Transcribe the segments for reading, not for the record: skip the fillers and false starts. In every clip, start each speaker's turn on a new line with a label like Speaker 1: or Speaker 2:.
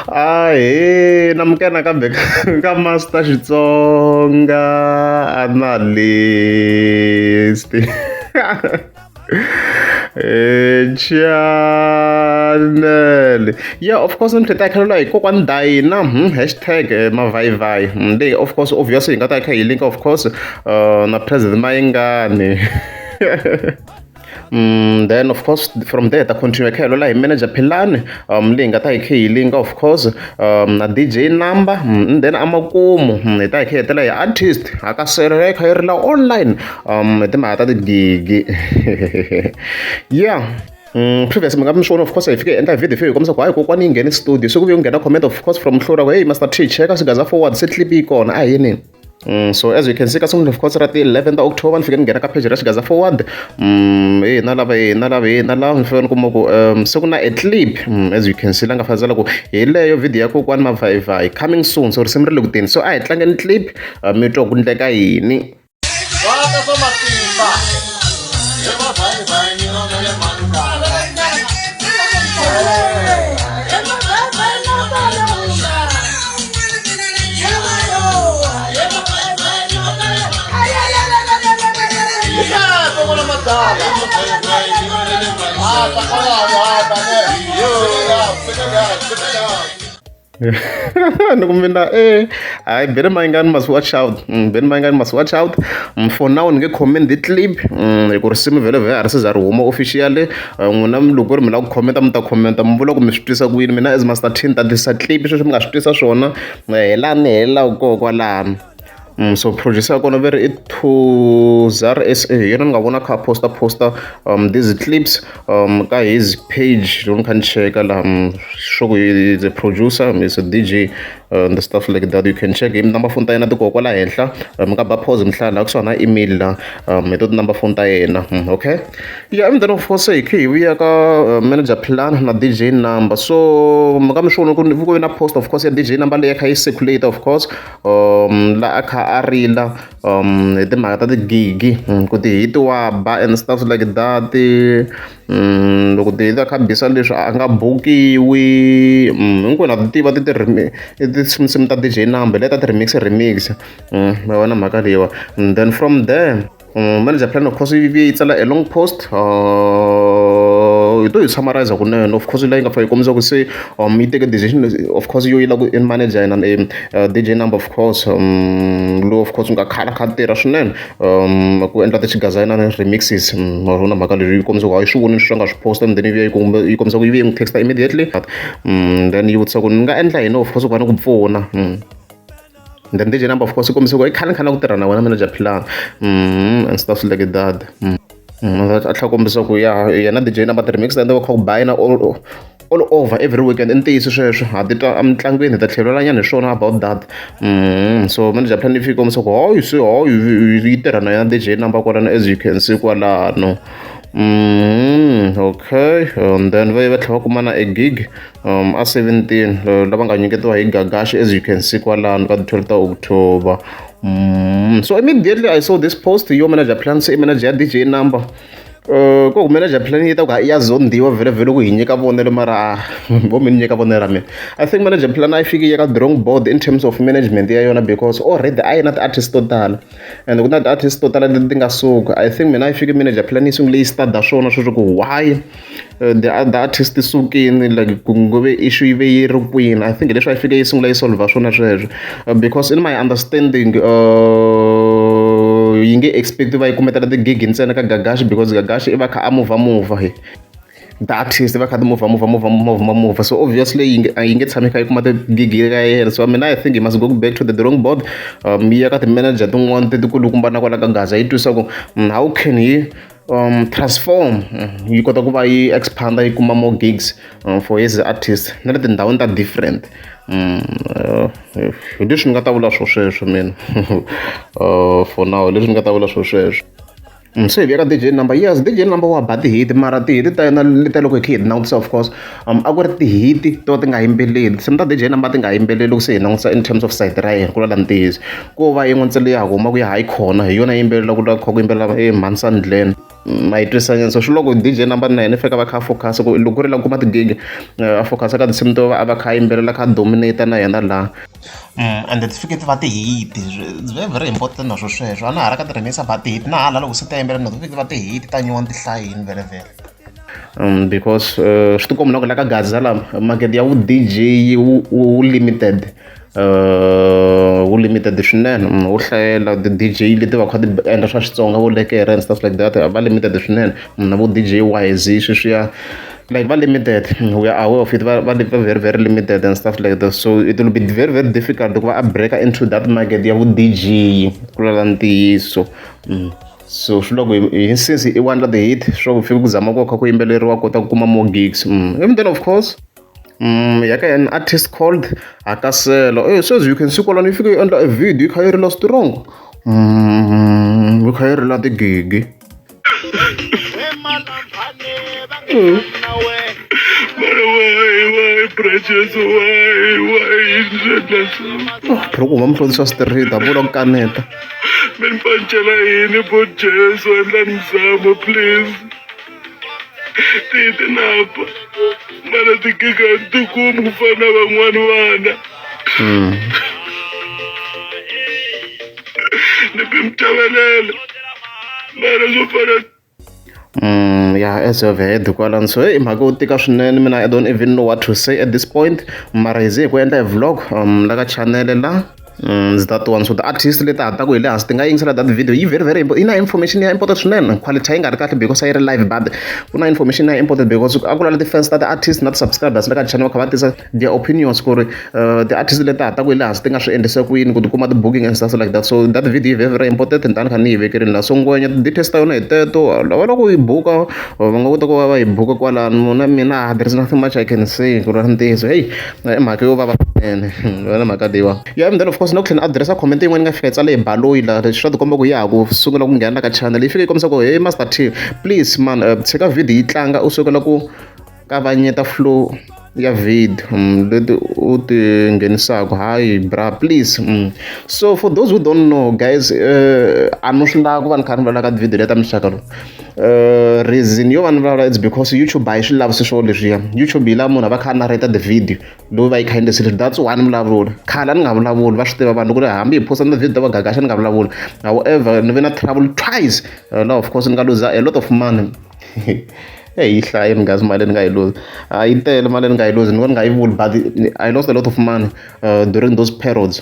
Speaker 1: namukela kambe ka Master Xitsonga analyst. Channel. Yeah, of course, I'm taking like Kokwani Dayina, hashtag mavai. They, of course, obviously, got like a link, of course, na President Mayengani. Then of course from there ta continue khelo la hi manager Philani leyi nga ta hi khe hi linka of course na DJ number then amakumu hi ta hi khe hetela hi artist Hakasela leyi kha yi ri la online hi timhaka ta tigigi yeah. Previous mi nga mi swona of course hi fike endla video hi kombisa ku hayi kokwani yi nghene studio se ku ve ku nghena comment of course from Hlura ku hey Master T cheka swigaza forward se clip yi kona a hi yini. So as you can see, kasungula of course rat 11th October nifike ngena ka page ra xigaza forward na lava nifike kuma ku se ku na a clip as you can see la nga fazela ku hi leyo video ya kokwani mavhayivhayi coming soon so risimu ri le ku teni so a hi tlangeni clip mi twa ku ndleka yini. Nukumina I better Mayengani must watch out. Mayengani must watch out. For now nge comment the clip ku risimu vele a ri se za ri huma officially n'wina loko ri mi lava ku commenta mi ta commenta mi vula ku mi swi twisa ku yini mina as Master T ni ta tisa clip sweswi mi nga swi twisa swona laha ni helelaka koho kwalano. So producer kona very it to Zar SA yena ni nga vona kha poster these clips ka his page you can check la show is a producer is a DJ and the stuff like that you can check him number phone ta yena ti koho kwala henhla mi nga ba pause mi hlaya la kusuhana email la mi to number phone ta yena okay yeah and then of course hi khe hi vuya ka manager Philani na DJ number so mi nga mi swona ku ku na post of course ya DJ number leyi kha yi circulate of course la kha arila hi timhaka ta tigigi ku ti hitiwa ba and stuff like that loko ti hita kha bisa leswi a nga bukiwi hinkwenu na ti tiva ti tinsimu ta DJ number leta ti remix ma vona mhaka leyiwa then from there manager Philani of course yi tsala a long post to yi summarize kunene of course leyi nga fa yi kombisa ku se yi teke decision of course yo yi la ku in manager na DJ number of course lo of course nga khala kha tirha swinene ku endla tixigaza na remixes ma vona mhaka leyi yi kombisa ku hayi swi vonini swi nga swi posta and then yi kombisa ku yi vuye n'wi texta immediately then yi vutisa ku ni nga endla yini of course ku va ni ku pfuna then DJ number of course yi kombisa ku i khale ku tirha na wena manager Philani and stuff like that a tlha kombisa ku ya yena DJ number remix and va kha ku bayina all over every weekend i ntiyisi sweswo ha ti twa emitlangwini hi ta tlhelelanyana hi swona about that so manager Philani yi fike kombisa ku hayi se hayi yi tirha na yena DJ number kwalano as you can see kwalano okay and then va tlhela va kumana a gig a 17 lava nga nyiketiwa hi Gagashi as you can see kwalano ka 12 ta October so immediately I saw this post yo manager Philani se manager ya DJ number ko manager Philani yi ta ku ya zondiwa vele ku hi nyika vonelo mara vo mi nyika vonelo ra mina I think manager Philani a fike ka drawing board in terms of management ya yona because already a yi na ti-artist to tala and ku na ti-artist to tala leti nga suka I think mina a fike manager Philani yi sungule yi stada swona sweswo ku why the artist sukini like ku ngove issue yi ve yi ri kwini I think leswi a fike yi sungula yi solve swona sweswo because in my understanding yi nge expect va yi kumetela ti-gig ntsena ka Gagashi because Gagashi i va kha a mova he the artist va kha ti move so obviously yi nge tshami kha yi kuma ti-gig ka yena so mina I think he must go back to the drawing board mi ya ka ti-manager tin'wana letikulukumba na kwala ka Gaza yi twisa ku how can he transform yi kota ku va yi expanda yi kuma more gigs for his artist na le tindhawini ta different hi leswi ni nga ta vula sweswo mina for now leswi ni nga ta vula sweswo so hi vuya ka DJ number yes DJ number wa ba ti-hit mara ti-hit ta yena leta loko hi kha hi langutisa of course a ku ri ti-hit to ti nga yimbeleli tinsimu ta DJ number ti nga yimbeleli loko se hi langutisa in terms of side ra yena ku lala ntiyiso ko va yin'we ntsele ya huma ku ya hayi khona hi yona yimbelela ku la kha ku yimbelela Mansandlen twisanyana so swi loko DJ number 9 fika va kha focus ku loko ri la kuma tigig a focus ka tinsimu to a va kha yimbelela kha dominate na yena la and ti fike ti va ti hit it's very very important na sweswo ana hala ka ti remisa ba ti hit na hala loko se ta yimbelela no ti fike ti va ti hit ta nyuwa ti hlayini very very because swi ti komba la ka Gazala market ya DJ wu limited limited swinene wo hlayela DJ leti va kha ti endla swa Xitsonga vo lekere and stuff like that va limited swinene na vo DJ YZ sweswiya like va limited we are aware of it va very very limited and stuff like that so it will be very very difficult ku va a break into that market ya vo DJ ku lala ntiyiso so swi loko since I wandla the hit swo fika ku zama ku kha ku yimbeleriwa kota ku kuma more gigs and then of course yaka an artist called Hakasela so as you can see kolani fika under a video kha yi lost wrong we kha yi la the gig why precious why Proko mam producer street abula kaneta men panchela yini bo Jesu endla mzamo please tite napa mara tikiga tukumu kufana van'wana vana ni bimtavelela mara swo fana yeah, as of head kwalani so i mhaka u tika swinene mina I don't even know what to say at this point mara hi ze hi ku endla hi vlog la ka channel la that one so the artist leti hataka hi le hansi ti nga yingisela that video yi very very important yi na information ya important swinene quality yi nga ri kahle because a yi ri live but ku na information ya important because a ku lala ti-fans ta the-artist na ti-subscribers la ka channel va kha va tisa their opinions ku ri ti-artist leti hataka hi le hansi ti nga swi endlisa ku yini ku ti kuma ti-booking and stuff like that so that video yi very very important ntani kha ni yi vekerini la so ngwenya ti-details ta yona hi teto lava loko hi buka va nga kota ku va va hi buka kwalano na mina there is nothing much I can say ku ri ntiyiso hey i mhaka yo vava swinene wena mhaka leyiwa yeah and then of course no tlhela addressa comment yin'wana yi nga fika yi tsale hi baloyi la swi ti komba ku ya ha ku sungula ku nghena la ka channel yi fika yi kombisa ku hey Master T please man tshika video yi tlanga u sukela ku kavanyeta flow ya video leti u ti nghenisaka hayi bra please so for those who don't know guys a no swi lava ku va ni kha ni vulavula ka video leta mixaka lowu reason yo vanhu vulavula it's because YouTube a yi swi lavi swilo leswiya YouTube yi lava munhu a va kha a narrata the video lowu va yi kha endlisa leswi that's one vulavula khale ni nga vulavuli va swi tiva vanhu ku ri hambi hi posta na video va gagaxa ni nga vulavuli however ni ve na trouble twice now of course ni nga lose a lot of money hey hlaye ngazi mali ni nga yi lose yi tele mali ni nga yi lose ni nga yi vuli but I lost a lot of money during those periods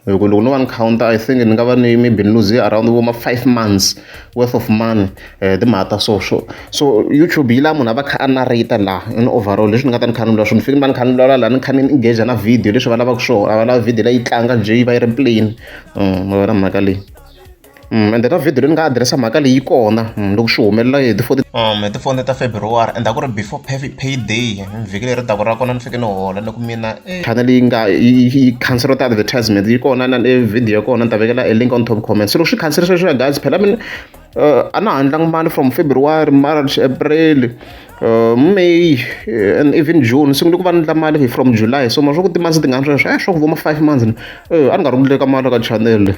Speaker 1: loko no one counter I think ni nga va ni maybe lose around over 5 months worth of money timhaka so YouTube yi la munhu a va kha a narrata la in overall leswi ni nga ta ni kha ni vulavula swona ni fike ni va ni kha ni vulavula la ni kha ni engage na video leswi va lavaka swona a va lava video leyi tlanga J va yi ri plain ma vona mhaka leyi and then video leyi nga addressa mhaka leyi kona loko swi humelela hi ti-4 ta February and a ku ri before payday vhiki leri taka ra kona ni fike ni hola loko mina channel yi nga yi cancel ta advertisement yi kona na video ya kona ni ta vekela a link on top comment so loko swi cancel sweswo guys phela mina a na handlangi mali from February March April May and even June sungule ku va ndla mali from July so ma swo ku timonths ti nga sweswo swo ku voma 5 months a ni nga ri ku leka mali ka channel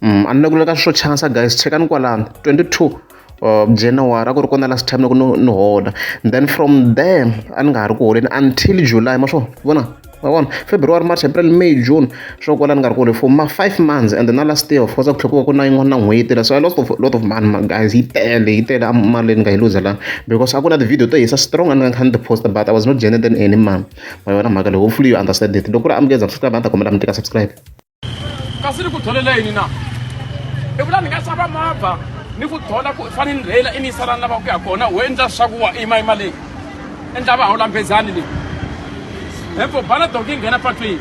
Speaker 1: a ni le ku leka swo chance guys chekani kwalano 22 January a ku ri kona last time loko no hola then from there a ni nga ha ri ku holeni until July ma swo vona February March April May June swo kwala ni nga ri ku holi for 5 months and then na last year of course ku tlhela ku na yin'wana na n'hweti la so I lost a lot of money guys yi tele mali leyi ni nga yi lose la because a ku na ti-video to hisa strong a ni nga kha ni ti-posta but I was not generating any money ma yona mhaka leyi hopefully you understand it loko ku ri amukeza subscribe a ni ta kombela mi tika subscribe
Speaker 2: kasi ni ku tholeleni na i vula ni nga xava movha ni ku thola ku fane ni rheyila i ni yisa lani lavaka ku ya kona u endla swa ku wa ima leyi endla va hawula mphezani leyi hempo bana donki nghena patwini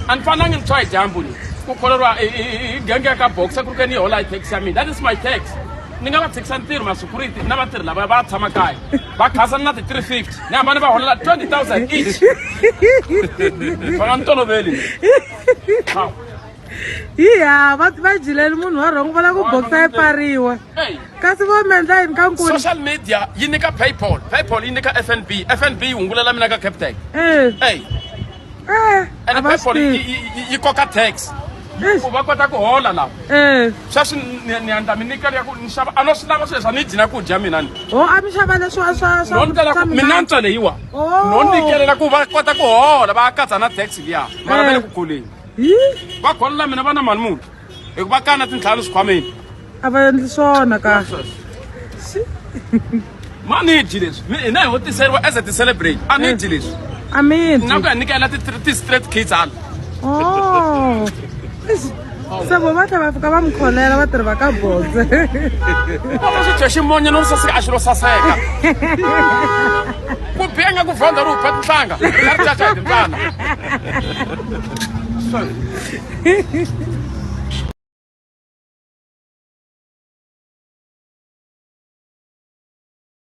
Speaker 2: a ni fanangi ni tshwa hi dyambu leyi ku kholeriwa genge ya ka boxa ku ri ke ni hola hi taxi ya mina that is my tax ni nga va taxisa ntirho ma-security na vatirhi lava va tshama kaya va khasani na ti-350 ni hambani va holela 20,000 each fana ni toloveli
Speaker 3: iya va jileli munhu wa rhongo va lava ku boxa yi pfariwa kasi vo mi endla yini ka nkulu
Speaker 2: social media yi nyika paypal yi nyika FNB yi hungulela mina ka Capitec and paypal yi koka tax ku va kota ku hola laha sweswi ni andla minikelo ya ku ni xava a no swi lava sweswi a ni dyina ku dya mina ni
Speaker 3: a mi xava leswiwa
Speaker 2: no ndlela ku mina ntswa leyiwa no nikelela ku va kota ku hola va katsa na taxi liya mara va le ku goleni va kholela mina va na mali muni hi ku va kana tintlhanu swikhwameni
Speaker 3: a va endli swona ka
Speaker 2: ma ni dyi leswi hina hi ho tiseriwa as a ti-celebrate a ni dyi leswi
Speaker 3: a mi
Speaker 2: na ku ya nikela ti-straight kids hala
Speaker 3: se vo va tlhe va fika va mi kholela va tirhi va ka boze
Speaker 2: va swi dya ximonya no saseka a xilo saseka ku benga ku vhonda ri upha tinhlanga ri karhi caca hi timbyana